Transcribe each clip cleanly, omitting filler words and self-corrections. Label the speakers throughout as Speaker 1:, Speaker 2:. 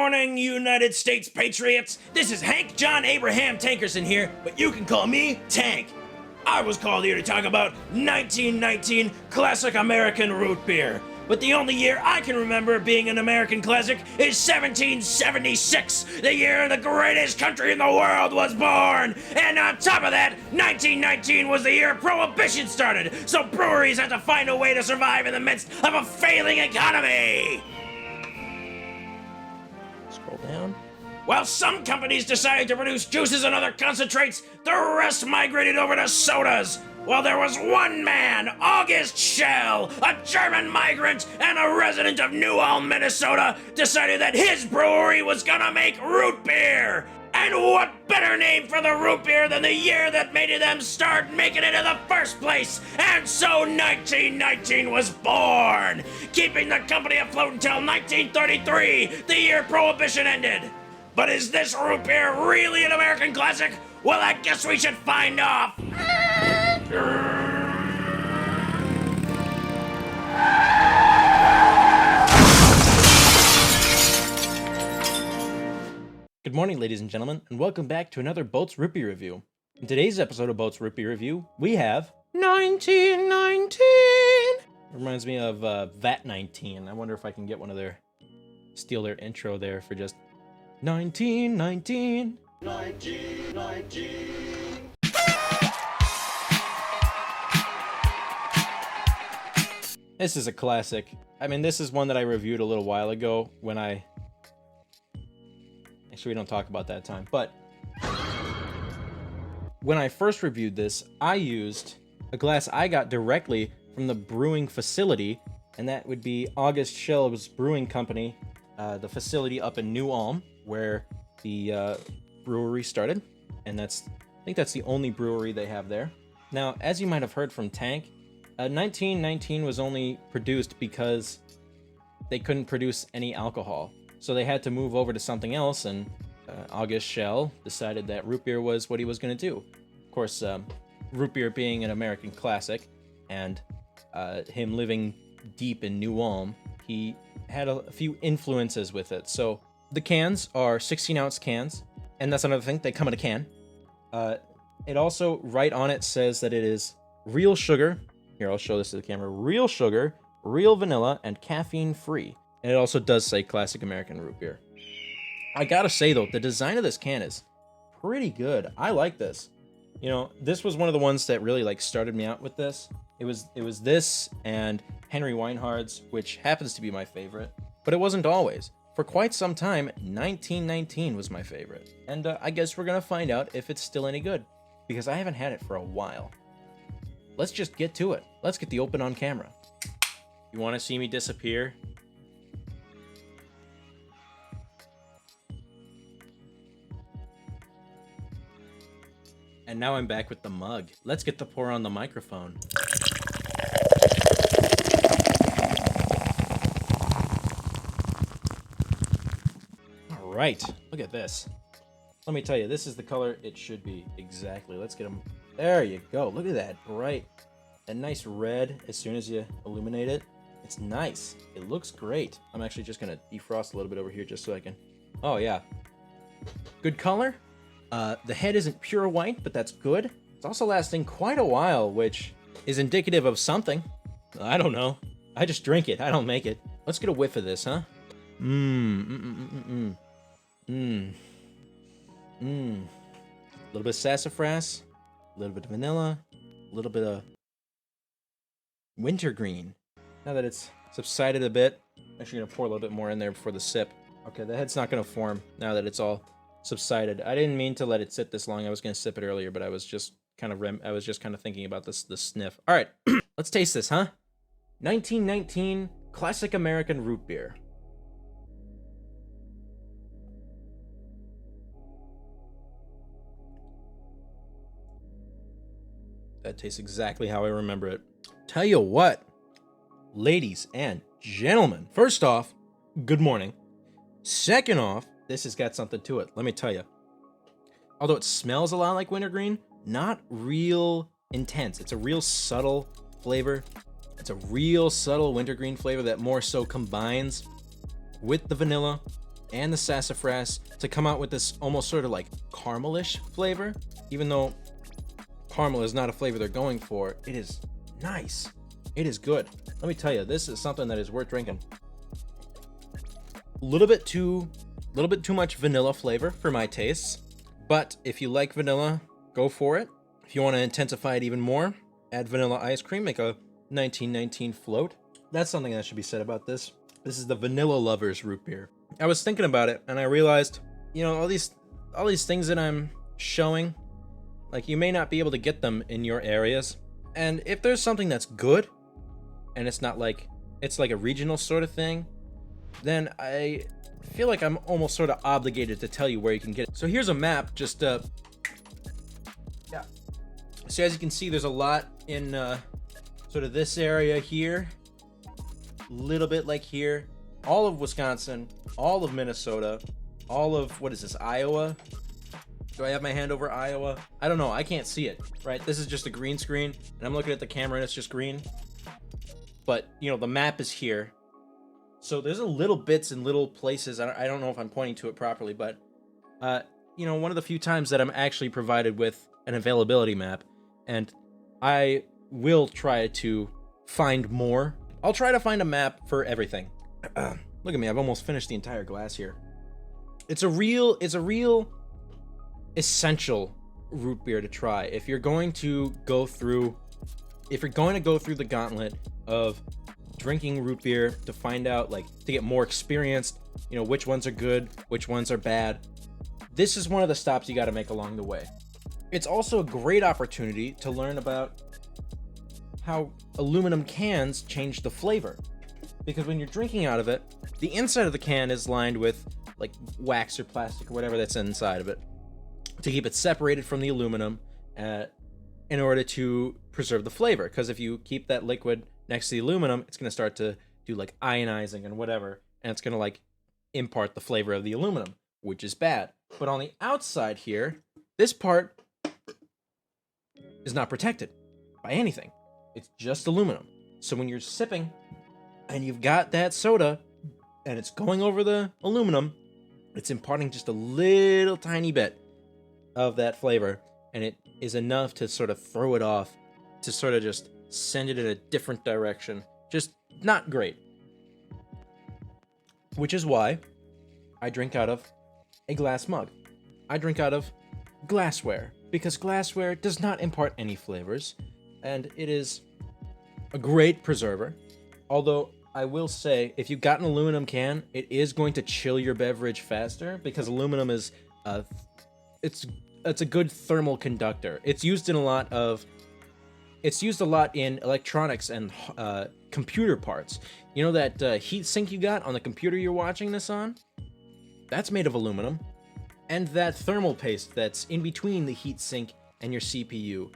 Speaker 1: morning, United States Patriots. This is Hank John Abraham Tankerson here, but you can call me Tank. I was called here to talk about 1919 classic American root beer. But the only year I can remember being an American classic is 1776, the year the greatest country in the world was born. And on top of that, 1919 was the year Prohibition started, so breweries had to find a way to survive in the midst of a failing economy. Scroll down. While some companies decided to produce juices and other concentrates, the rest migrated over to sodas. Well, there was one man, August Schell, a German migrant and a resident of New Ulm, Minnesota, decided that his brewery was gonna make root beer. And what better name for the root beer than the year that made them start making it in the first place? And so 1919 was born, keeping the company afloat until 1933, the year Prohibition ended. But is this root beer really an American classic? Well, I guess we should find off.
Speaker 2: Good morning, ladies and gentlemen, and welcome back to another Boats Root Beer Review. In today's episode of Boats Root Beer Review, we have 1919. Reminds me of VAT 19. I wonder if I can get one of steal their intro there for just 1919. 1919. This is a classic. I mean, this is one that I reviewed a little while ago when Actually, we don't talk about that time, but when I first reviewed this, I used a glass I got directly from the brewing facility, and that would be August Schell's Brewing Company, the facility up in New Ulm, where the brewery started, and I think that's the only brewery they have there. Now, as you might have heard from Tank, 1919 was only produced because they couldn't produce any alcohol. So they had to move over to something else, and August Schell decided that root beer was what he was going to do. Of course, root beer being an American classic, and him living deep in New Ulm, he had a few influences with it. So the cans are 16-ounce cans, and that's another thing, they come in a can. It also, right on it, says that it is real sugar. Here, I'll show this to the camera. Real sugar, real vanilla, and caffeine-free. And it also does say classic American root beer. I gotta say, though, the design of this can is pretty good. I like this. You know, this was one of the ones that really, started me out with this. It was this and Henry Weinhard's, which happens to be my favorite. But it wasn't always. For quite some time, 1919 was my favorite. And I guess we're gonna find out if it's still any good, because I haven't had it for a while. Let's just get to it. Let's get the open on camera. You want to see me disappear? And now I'm back with the mug. Let's get the pour on the microphone. All right, look at this. Let me tell you, this is the color it should be. Exactly. Let's get them. There you go. Look at that bright and nice red as soon as you illuminate it. It's nice. It looks great. I'm actually just going to defrost a little bit over here just so I can... Oh, yeah. Good color. The head isn't pure white, but that's good. It's also lasting quite a while, which is indicative of something. I don't know. I just drink it. I don't make it. Let's get a whiff of this, huh? A little bit of sassafras, a little bit of vanilla, a little bit of wintergreen. Now that it's subsided a bit, I'm actually gonna pour a little bit more in there before the sip. Okay, the head's not gonna form now that it's all subsided. I didn't mean to let it sit this long. I was gonna sip it earlier, but I was just kind of thinking about the sniff. All right, let's taste this, huh? 1919 classic American root beer. That tastes exactly how I remember it. Tell you what, ladies and gentlemen, first off, good morning. Second off, this has got something to it, let me tell you. Although it smells a lot like wintergreen, not real intense. It's a real subtle flavor. It's a real subtle wintergreen flavor that more so combines with the vanilla and the sassafras to come out with this almost sort of like caramelish flavor. Even though caramel is not a flavor they're going for, it is nice. It is good. Let me tell you, this is something that is worth drinking. A little bit too much vanilla flavor for my tastes, but if you like vanilla, go for it. If you want to intensify it even more, add vanilla ice cream, make a 1919 float. That's something that should be said about this. This is the Vanilla Lovers root beer. I was thinking about it and I realized, you know, all these things that I'm showing, like, you may not be able to get them in your areas. And if there's something that's good and it's not like, it's like a regional sort of thing, then I feel like I'm almost sort of obligated to tell you where you can get it. So here's a map, just yeah. So as you can see, there's a lot in sort of this area here, a little bit like here, all of Wisconsin, all of Minnesota, all of, what is this, Iowa? Do I have my hand over Iowa? I don't know, I can't see it, right? This is just a green screen, and I'm looking at the camera and it's just green. But, you know, the map is here. So there's a little bits and little places, I don't know if I'm pointing to it properly, but, you know, one of the few times that I'm actually provided with an availability map, and I will try to find more. I'll try to find a map for everything. Look at me, I've almost finished the entire glass here. It's a real essential root beer to try. If you're going to go through the gauntlet of drinking root beer to find out, like, to get more experienced, you know, which ones are good, which ones are bad, this is one of the stops you got to make along the way. It's also a great opportunity to learn about how aluminum cans change the flavor, because when you're drinking out of it, the inside of the can is lined with like wax or plastic or whatever that's inside of it to keep it separated from the aluminum in order to preserve the flavor. Because if you keep that liquid next to the aluminum, it's going to start to do like ionizing and whatever, and it's going to like impart the flavor of the aluminum, which is bad. But on the outside here, this part is not protected by anything. It's just aluminum. So when you're sipping and you've got that soda and it's going over the aluminum, it's imparting just a little tiny bit of that flavor, and it is enough to sort of throw it off, to sort of just send it in a different direction. Just not great. Which is why I drink out of a glass mug. I drink out of glassware, because glassware does not impart any flavors, and it is a great preserver. Although I will say, if you've got an aluminum can, it is going to chill your beverage faster, because aluminum is it's a good thermal conductor. It's used a lot in electronics and computer parts. You know that heat sink you got on the computer you're watching this on? That's made of aluminum. And that thermal paste that's in between the heat sink and your CPU,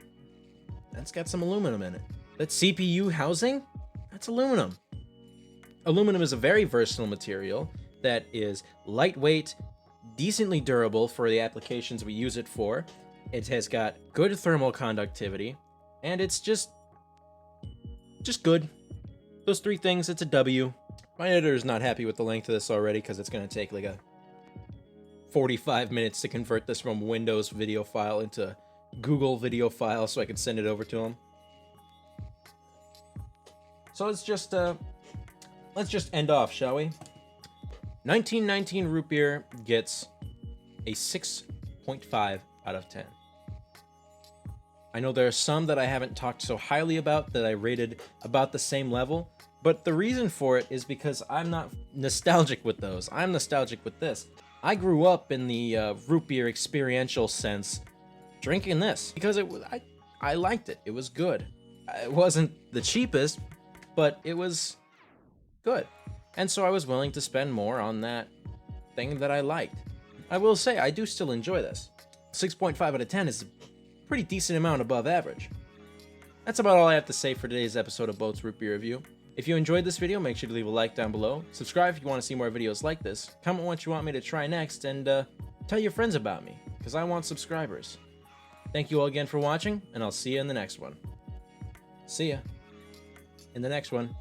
Speaker 2: that's got some aluminum in it. That CPU housing, that's aluminum. Aluminum is a very versatile material that is lightweight, decently durable for the applications we use it for. It has got good thermal conductivity, and it's just good. Those three things, it's a W. My editor is not happy with the length of this already, because it's going to take like a 45 minutes to convert this from Windows video file into Google video file so I can send it over to him. So let's just end off, shall we? 1919 root beer gets a 6.5 out of 10. I know there are some that I haven't talked so highly about that I rated about the same level, but the reason for it is because I'm not nostalgic with those. I'm nostalgic with this. I grew up in the root beer experiential sense drinking this because I liked it. It was good. It wasn't the cheapest, but it was good. And so I was willing to spend more on that thing that I liked. I will say, I do still enjoy this. 6.5 out of 10 is a pretty decent amount above average. That's about all I have to say for today's episode of Boat's Root Beer Review. If you enjoyed this video, make sure to leave a like down below. Subscribe if you want to see more videos like this. Comment what you want me to try next, and tell your friends about me, because I want subscribers. Thank you all again for watching, and I'll see you in the next one. See ya in the next one.